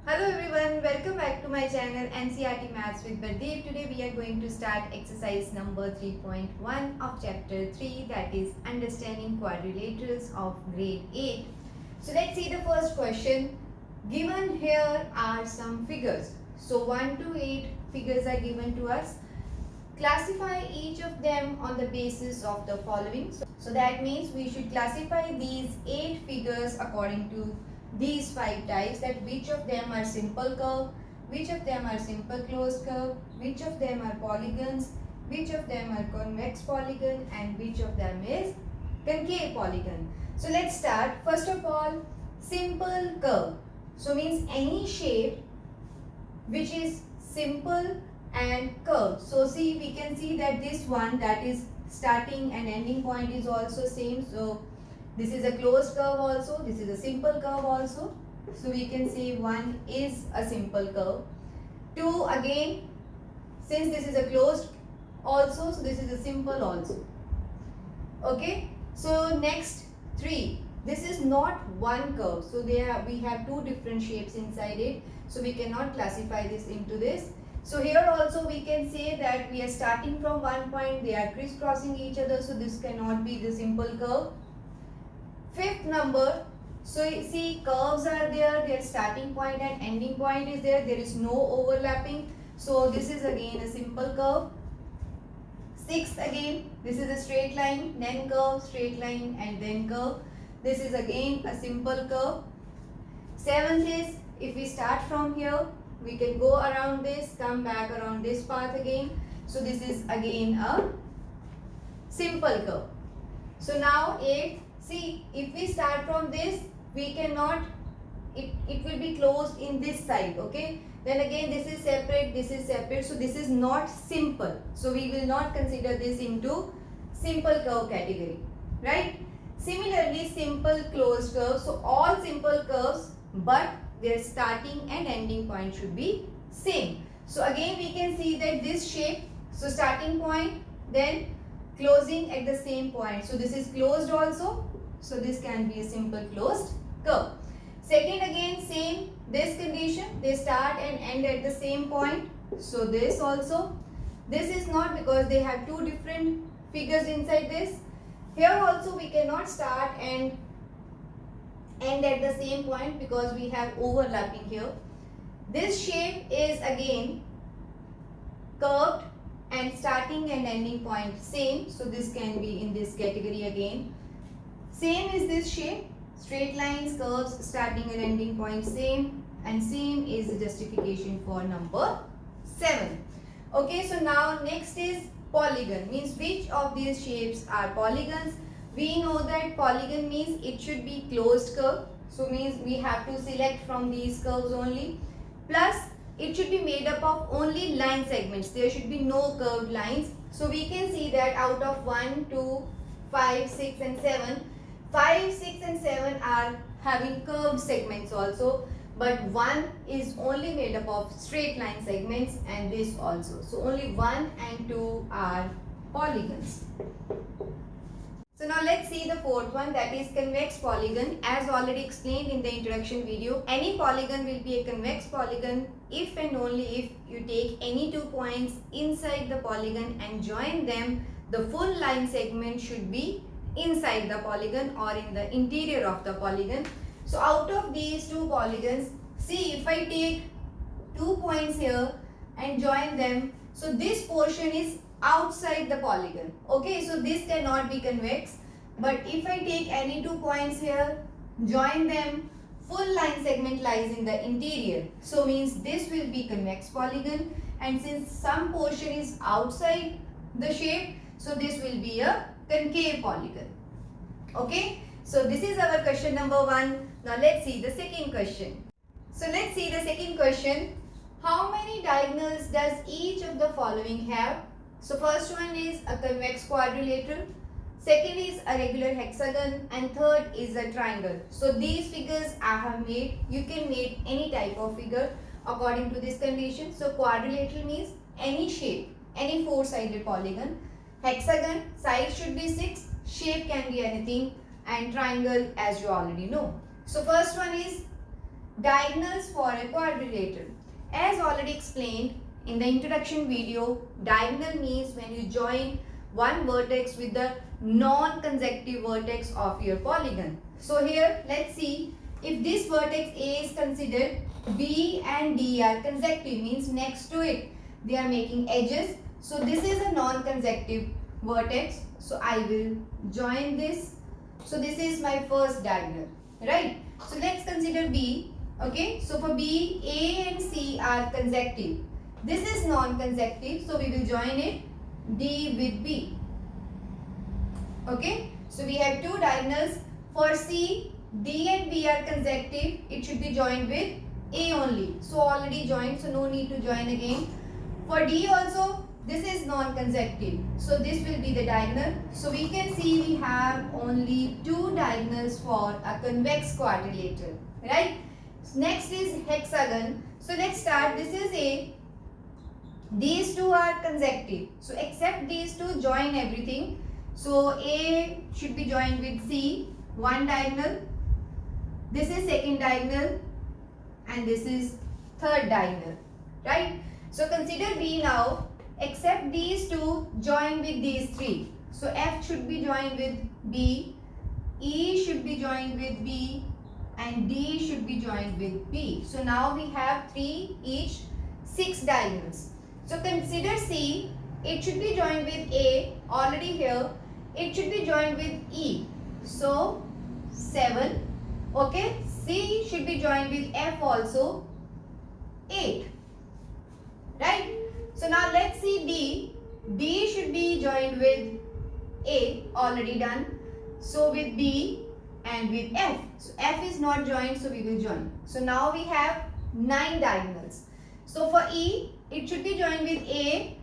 Hello everyone, welcome back to my channel NCERT Maths with Bardeep. Today we are going to start exercise number 3.1 of chapter 3, that is understanding quadrilaterals of grade 8. So let's see the first question. Given here are some figures. So 1 to 8 figures are given to us. Classify each of them on the basis of the following. So that means we should classify these 8 figures according to these 5 types, that which of them are simple curve, which of them are simple closed curve, which of them are polygons, which of them are convex polygon, and which of them is concave polygon. So let's start. First of all, simple curve. So means any shape which is simple and curved. So see, we can see that this one, that is starting and ending point, is also same. So this is a closed curve also, this is a simple curve also. So we can say 1 is a simple curve. 2 again, since this is a closed also, so this is a simple also. Okay, so next 3. This is not one curve, so we have 2 different shapes inside it. So we cannot classify this into this. So here also we can say that we are starting from one point, they are crisscrossing each other, so this cannot be the simple curve. Fifth number, so you see curves are there, their starting point and ending point is there is no overlapping, so this is again a simple curve. Sixth again, this is a straight line, then curve, straight line and then curve. This is again a simple curve. Seventh is, if we start from here, we can go around this, come back around this path again. So this is again a simple curve. So now 8. See, if we start from this, we cannot, it will be closed in this side, okay? Then again this is separate, so this is not simple. So we will not consider this into simple curve category, right? Similarly, simple closed curve, so all simple curves, but their starting and ending point should be same. So again we can see that this shape, so starting point, then closing at the same point. So this is closed also. So this can be a simple closed curve. Second again same, this condition, they start and end at the same point. So this also. This is not, because they have 2 different figures inside this. Here also we cannot start and end at the same point because we have overlapping here. This shape is again curved and starting and ending point same. So this can be in this category again. Same is this shape, straight lines, curves, starting and ending point same, and same is the justification for number 7. Okay, so now next is polygon, means which of these shapes are polygons. We know that polygon means it should be closed curve, so means we have to select from these curves only, plus it should be made up of only line segments, there should be no curved lines. So we can see that out of 1, 2, 5, 6 and 7, 5, 6 and 7 are having curved segments also, but 1 is only made up of straight line segments, and this also. So only 1 and 2 are polygons. So now let's see the fourth one, that is convex polygon. As already explained in the introduction video, any polygon will be a convex polygon if and only if you take any 2 points inside the polygon and join them. The full line segment should be inside the polygon or in the interior of the polygon. So out of these 2 polygons, see, if I take 2 points here and join them, so this portion is outside the polygon, okay? So this cannot be convex. But if I take any 2 points here, join them, full line segment lies in the interior, so means this will be convex polygon. And since some portion is outside the shape, so this will be a concave polygon. Okay, so this is our question number 1. Now let's see the second question. So let's see the second question. How many diagonals does each of the following have? So first one is a convex quadrilateral, second is a regular hexagon, and third is a triangle. So these figures I have made. You can make any type of figure according to this condition. So quadrilateral means any shape, any 4-sided polygon. Hexagon, side should be 6, shape can be anything, and triangle, as you already know. So first one is diagonals for a quadrilateral. As already explained in the introduction video, diagonal means when you join one vertex with the non-consecutive vertex of your polygon. So here let's see, if this vertex A is considered, B and D are consecutive, means next to it they are making edges. So this is a non-consecutive vertex. So I will join this. So this is my first diagonal, right? So let's consider B. Okay, so for B, A and C are consecutive. This is non-consecutive, so we will join it D with B. Okay, so we have two diagonals. For C, D and B are consecutive. It should be joined with A only. So already joined, so no need to join again. For D also, this is non-consecutive. So this will be the diagonal. So we can see we have only two diagonals for a convex quadrilateral, right? Next is hexagon. So let's start. This is A. These two are consecutive. So except these two, join everything. So A should be joined with C. One diagonal. This is second diagonal. And this is third diagonal. Right? So consider B now. Except these two, join with these three. So F should be joined with B. E should be joined with B. And D should be joined with B. So now we have 3 each, 6 diagonals. So consider C, it should be joined with A, already here. It should be joined with E. So 7. Okay, C should be joined with F also, 8. Right? So now let's see D. D should be joined with A, already done. So with B and with F. So F is not joined, so we will join. So now we have 9 diagonals. So for E, it should be joined with A,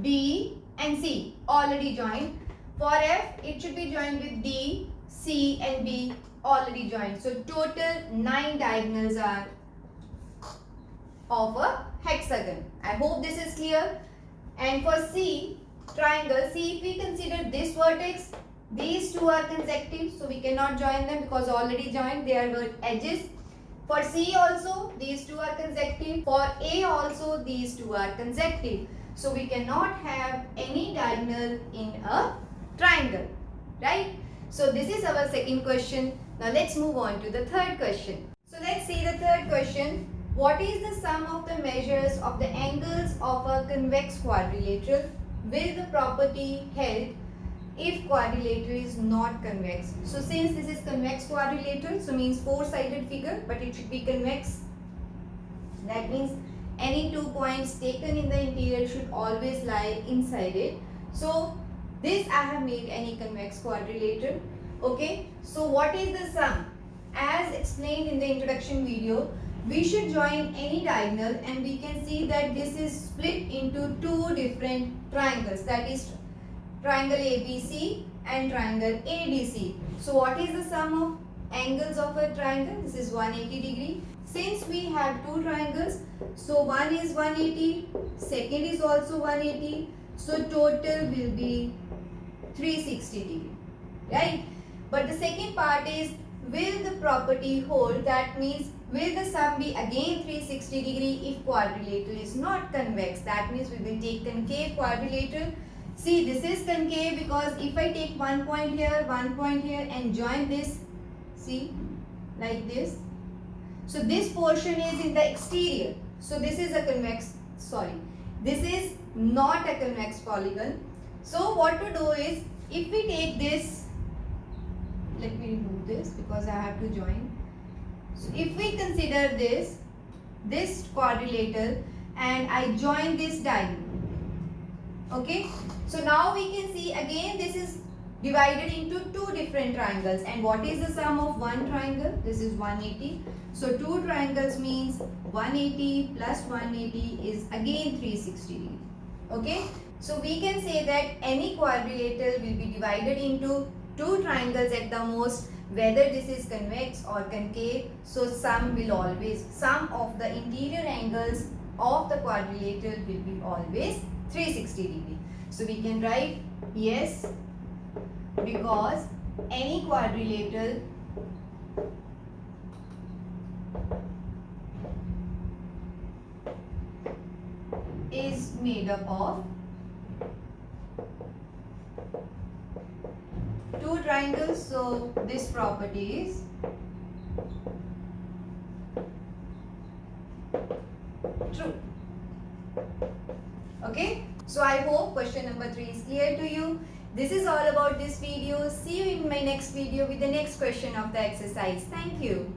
B and C, already joined. For F, it should be joined with D, C and B, already joined. So total 9 diagonals are of a hexagon. I hope this is clear. And for C, triangle, see, if we consider this vertex, these two are consecutive, so we cannot join them because already joined, they are edges. For C also, these two are consecutive. For A also, these two are consecutive. So we cannot have any diagonal in a triangle, right? So this is our second question. Now let's move on to the third question. So let's see the third question. What is the sum of the measures of the angles of a convex quadrilateral with the property held if quadrilateral is not convex? So since this is convex quadrilateral, so means four-sided figure, but it should be convex. That means any 2 points taken in the interior should always lie inside it. So this I have made any convex quadrilateral. Okay. So what is the sum? As explained in the introduction video, we should join any diagonal and we can see that this is split into two different triangles, that is triangle ABC and triangle ADC. So what is the sum of angles of a triangle? This is 180 degree. Since we have two triangles, so one is 180, second is also 180, so total will be 360 degree, right? But the second part is, will the property hold? That means will the sum be again 360 degree if quadrilateral is not convex? That means we will take concave quadrilateral. See, this is concave because if I take 1 point here and join this, see, like this. So this portion is in the exterior. So this is a convex, this is not a convex polygon. So what to do is, if we take this, let me remove this because I have to join. So if we consider this quadrilateral and I join this diagonal, okay. So now we can see again this is divided into two different triangles, and what is the sum of one triangle? This is 180. So two triangles means 180 plus 180 is again 360 degree. Okay. So we can say that any quadrilateral will be divided into two triangles at the most, whether this is convex or concave. So sum of the interior angles of the quadrilateral will be always 360 degree. So we can write yes, because any quadrilateral is made up of two triangles, so this property is true. Okay, so I hope question number 3 is clear to you. This is all about this video. See you in my next video with the next question of the exercise. Thank you.